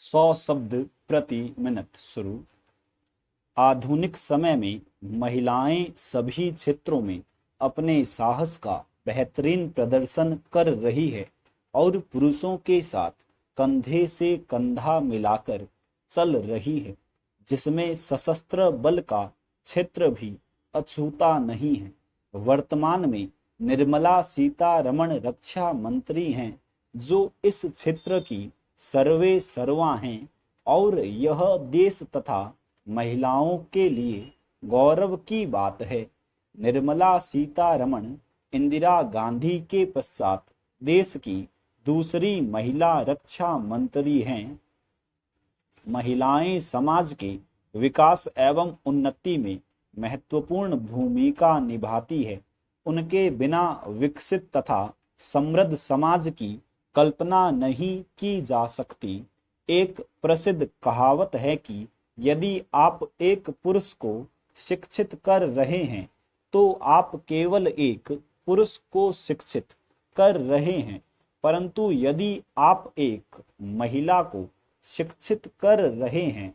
100 शब्द प्रति मिनट शुरू। आधुनिक समय में महिलाएं सभी क्षेत्रों में अपने साहस का बेहतरीन प्रदर्शन कर रही है और पुरुषों के साथ कंधे से कंधा मिलाकर चल रही है, जिसमें सशस्त्र बल का क्षेत्र भी अछूता नहीं है। वर्तमान में निर्मला सीतारमण रक्षा मंत्री हैं, जो इस क्षेत्र की सर्वे सर्वा हैं और यह देश तथा महिलाओं के लिए गौरव की बात है। निर्मला सीतारमण इंदिरा गांधी के पश्चात देश की दूसरी महिला रक्षा मंत्री हैं। महिलाएं समाज के विकास एवं उन्नति में महत्वपूर्ण भूमिका निभाती है। उनके बिना विकसित तथा समृद्ध समाज की कल्पना नहीं की जा सकती। एक प्रसिद्ध कहावत है कि यदि आप एक पुरुष को शिक्षित कर रहे हैं तो आप केवल एक पुरुष को शिक्षित कर रहे हैं, परंतु यदि आप एक महिला को शिक्षित कर रहे हैं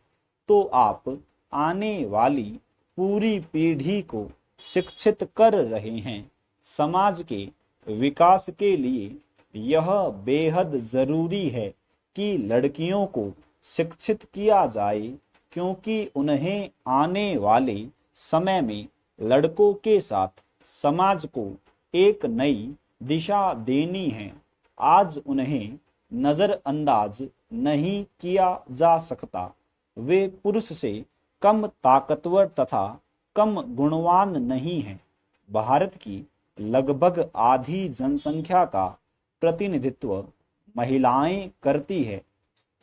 तो आप आने वाली पूरी पीढ़ी को शिक्षित कर रहे हैं। समाज के विकास के लिए यह बेहद जरूरी है कि लड़कियों को शिक्षित किया जाए, क्योंकि उन्हें आने वाले समय में लड़कों के साथ समाज को एक नई दिशा देनी है। आज उन्हें नजरअंदाज नहीं किया जा सकता। वे पुरुष से कम ताकतवर तथा कम गुणवान नहीं हैं। भारत की लगभग आधी जनसंख्या का प्रतिनिधित्व महिलाएं करती है।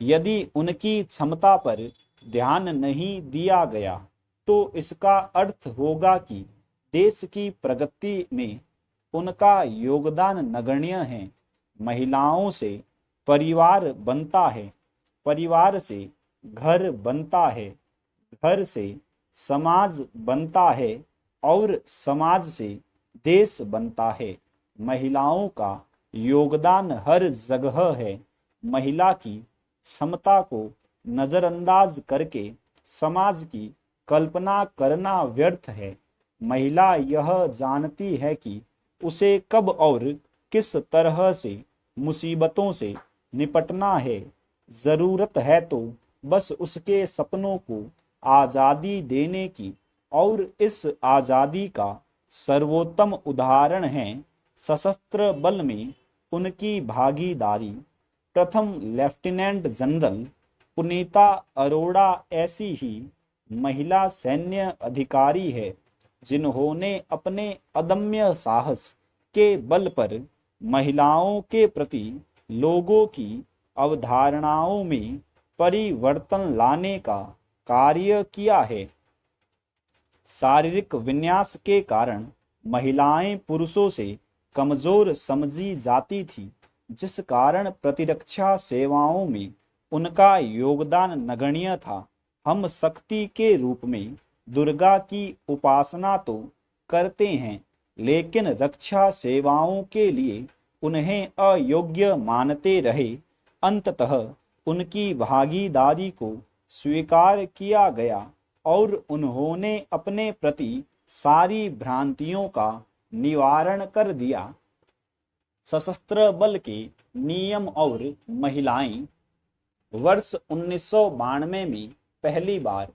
यदि उनकी क्षमता पर ध्यान नहीं दिया गया तो इसका अर्थ होगा कि देश की प्रगति में उनका योगदान नगण्य है। महिलाओं से परिवार बनता है, परिवार से घर बनता है, घर से समाज बनता है और समाज से देश बनता है। महिलाओं का योगदान हर जगह है। महिला की क्षमता को नजरअंदाज करके समाज की कल्पना करना व्यर्थ है। महिला यह जानती है कि उसे कब और किस तरह से मुसीबतों से निपटना है। जरूरत है तो बस उसके सपनों को आजादी देने की, और इस आजादी का सर्वोत्तम उदाहरण है सशस्त्र बल में उनकी भागीदारी। प्रथम लेफ्टिनेंट जनरल पुनीता अरोड़ा ऐसी ही महिला सैन्य अधिकारी है, जिन्होंने अपने अदम्य साहस के बल पर महिलाओं के प्रति लोगों की अवधारणाओं में परिवर्तन लाने का कार्य किया है। शारीरिक विन्यास के कारण महिलाएं पुरुषों से कमजोर समझी जाती थी, जिस कारण प्रतिरक्षा सेवाओं में उनका योगदान नगण्य था। हम शक्ति के रूप में दुर्गा की उपासना तो करते हैं, लेकिन रक्षा सेवाओं के लिए उन्हें अयोग्य मानते रहे। अंततः उनकी भागीदारी को स्वीकार किया गया और उन्होंने अपने प्रति सारी भ्रांतियों का निवारण कर दिया। सशस्त्र बल के नियम और महिलाएं। वर्ष 1992 में पहली बार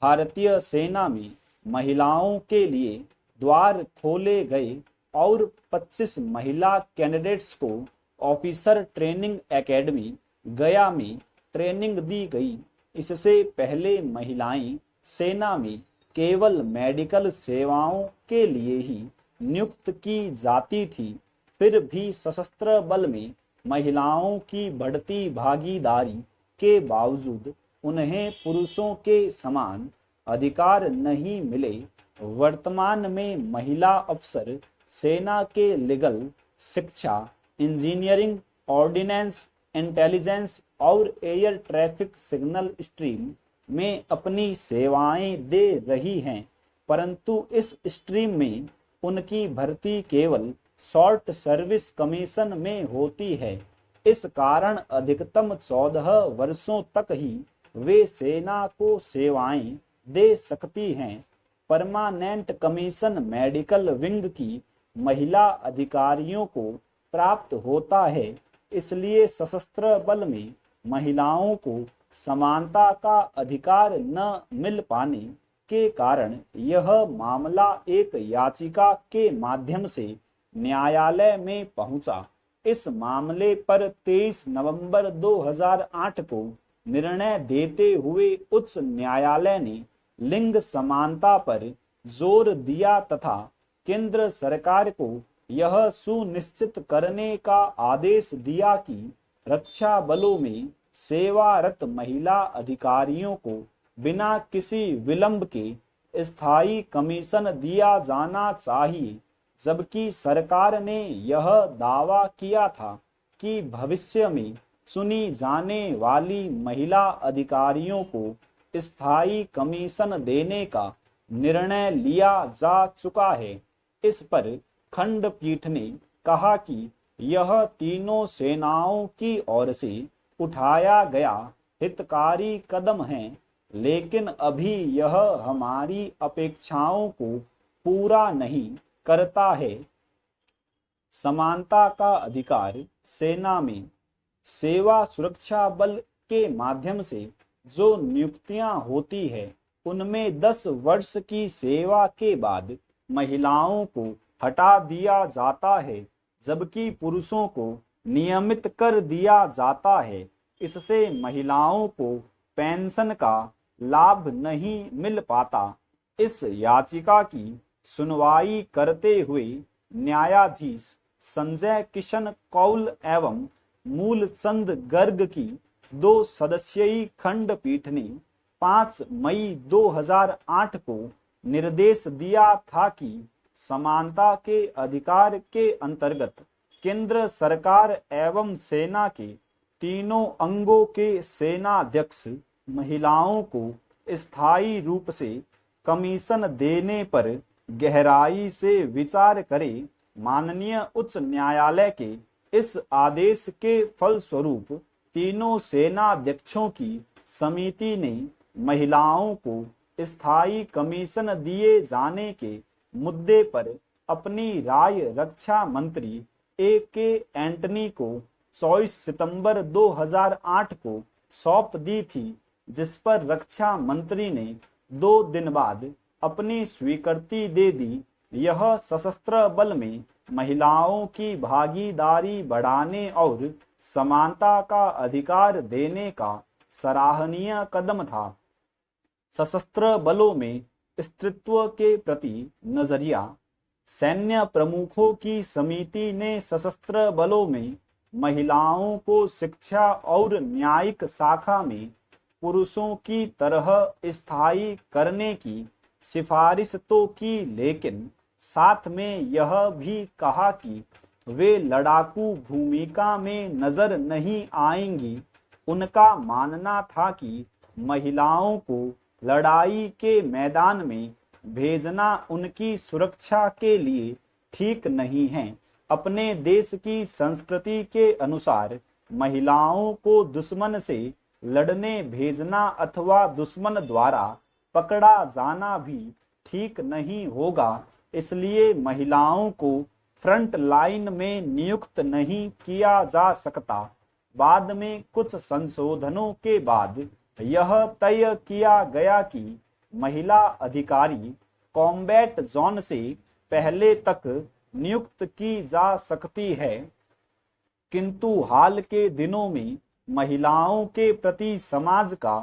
भारतीय सेना में महिलाओं के लिए द्वार खोले गए और 25 महिला कैंडिडेट्स को ऑफिसर ट्रेनिंग एकेडमी गया में ट्रेनिंग दी गई। इससे पहले महिलाएं सेना में केवल मेडिकल सेवाओं के लिए ही नियुक्त की जाती थी। फिर भी सशस्त्र बल में महिलाओं की बढ़ती भागीदारी के बावजूद उन्हें पुरुषों के समान अधिकार नहीं मिले। वर्तमान में महिला अफसर सेना के लीगल, शिक्षा, इंजीनियरिंग, ऑर्डिनेंस, इंटेलिजेंस और एयर ट्रैफिक सिग्नल स्ट्रीम में अपनी सेवाएं दे रही हैं, परंतु इस स्ट्रीम में उनकी भर्ती केवल शॉर्ट सर्विस कमीशन में होती है। इस कारण अधिकतम 14 वर्षों तक ही वे सेना को सेवाएं दे सकती हैं। परमानेंट कमीशन मेडिकल विंग की महिला अधिकारियों को प्राप्त होता है। इसलिए सशस्त्र बल में महिलाओं को समानता का अधिकार न मिल पाने के कारण यह मामला एक याचिका के माध्यम से न्यायालय में पहुंचा। इस मामले पर 23 नवंबर 2008 को निर्णय देते हुए उच्च न्यायालय ने लिंग समानता पर जोर दिया तथा केंद्र सरकार को यह सुनिश्चित करने का आदेश दिया कि रक्षा बलों में सेवारत महिला अधिकारियों को बिना किसी विलंब के स्थायी कमीशन दिया जाना चाहिए। जबकि सरकार ने यह दावा किया था कि भविष्य में चुनी जाने वाली महिला अधिकारियों को स्थायी कमीशन देने का निर्णय लिया जा चुका है। इस पर खंडपीठ ने कहा कि यह तीनों सेनाओं की ओर से उठाया गया हितकारी कदम है, लेकिन अभी यह हमारी अपेक्षाओं को पूरा नहीं करता है। समानता का अधिकार सेना में सेवा सुरक्षा बल के माध्यम से जो नियुक्तियां होती है उनमें 10 वर्ष की सेवा के बाद महिलाओं को हटा दिया जाता है, जबकि पुरुषों को नियमित कर दिया जाता है। इससे महिलाओं को पेंशन का लाभ नहीं मिल पाता। इस याचिका की सुनवाई करते हुए न्यायाधीश संजय किशन कौल एवं मूलचंद गर्ग की 2 सदस्यीय खंडपीठ ने 5 मई 2008 को निर्देश दिया था कि समानता के अधिकार के अंतर्गत केंद्र सरकार एवं सेना के तीनों अंगों के सेनाध्यक्ष महिलाओं को स्थायी रूप से कमीशन देने पर गहराई से विचार करे। माननीय उच्च न्यायालय के इस आदेश के फलस्वरूप तीनों सेनाध्यक्षों की समिति ने महिलाओं को स्थायी कमीशन दिए जाने के मुद्दे पर अपनी राय रक्षा मंत्री A.K. एंटनी को 24 सितंबर 2008 को सौंप दी थी, जिस पर रक्षा मंत्री ने 2 दिन बाद अपनी स्वीकृति दे दी। यह सशस्त्र बल में महिलाओं की भागीदारी बढ़ाने और समानता का अधिकार देने का सराहनीय कदम था। सशस्त्र बलों में स्त्रीत्व के प्रति नजरिया। सैन्य प्रमुखों की समिति ने सशस्त्र बलों में महिलाओं को शिक्षा और न्यायिक शाखा में पुरुषों की तरह स्थायी करने की सिफारिश तो की, लेकिन साथ में यह भी कहा कि वे लड़ाकू भूमिका में नजर नहीं आएंगी। उनका मानना था कि महिलाओं को लड़ाई के मैदान में भेजना उनकी सुरक्षा के लिए ठीक नहीं है। अपने देश की संस्कृति के अनुसार महिलाओं को दुश्मन से लड़ने भेजना अथवा दुश्मन द्वारा पकड़ा जाना भी ठीक नहीं होगा। इसलिए महिलाओं को फ्रंट लाइन में नियुक्त नहीं किया जा सकता। बाद में कुछ संशोधनों के बाद यह तय किया गया कि महिला अधिकारी कॉम्बैट जोन से पहले तक नियुक्त की जा सकती है, किंतु हाल के दिनों में महिलाओं के प्रति समाज का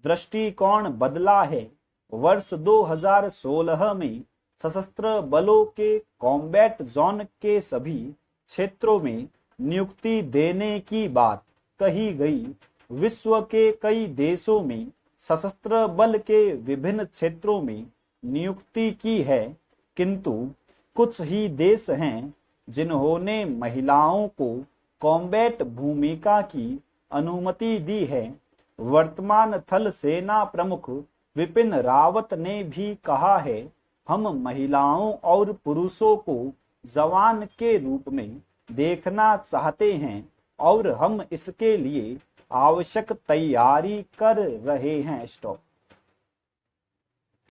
दृष्टिकोण बदला है। वर्ष 2016 में सशस्त्र बलों के कॉम्बैट जोन के सभी क्षेत्रों में नियुक्ति देने की बात कही गई। विश्व के कई देशों में सशस्त्र बल के विभिन्न क्षेत्रों में नियुक्ति की है, किंतु कुछ ही देश हैं जिन्होंने महिलाओं को कॉम्बैट भूमिका की अनुमति दी है। वर्तमान थल सेना प्रमुख विपिन रावत ने भी कहा है, हम महिलाओं और पुरुषों को जवान के रूप में देखना चाहते हैं। और हम इसके लिए आवश्यक तैयारी कर रहे हैं। स्टॉप।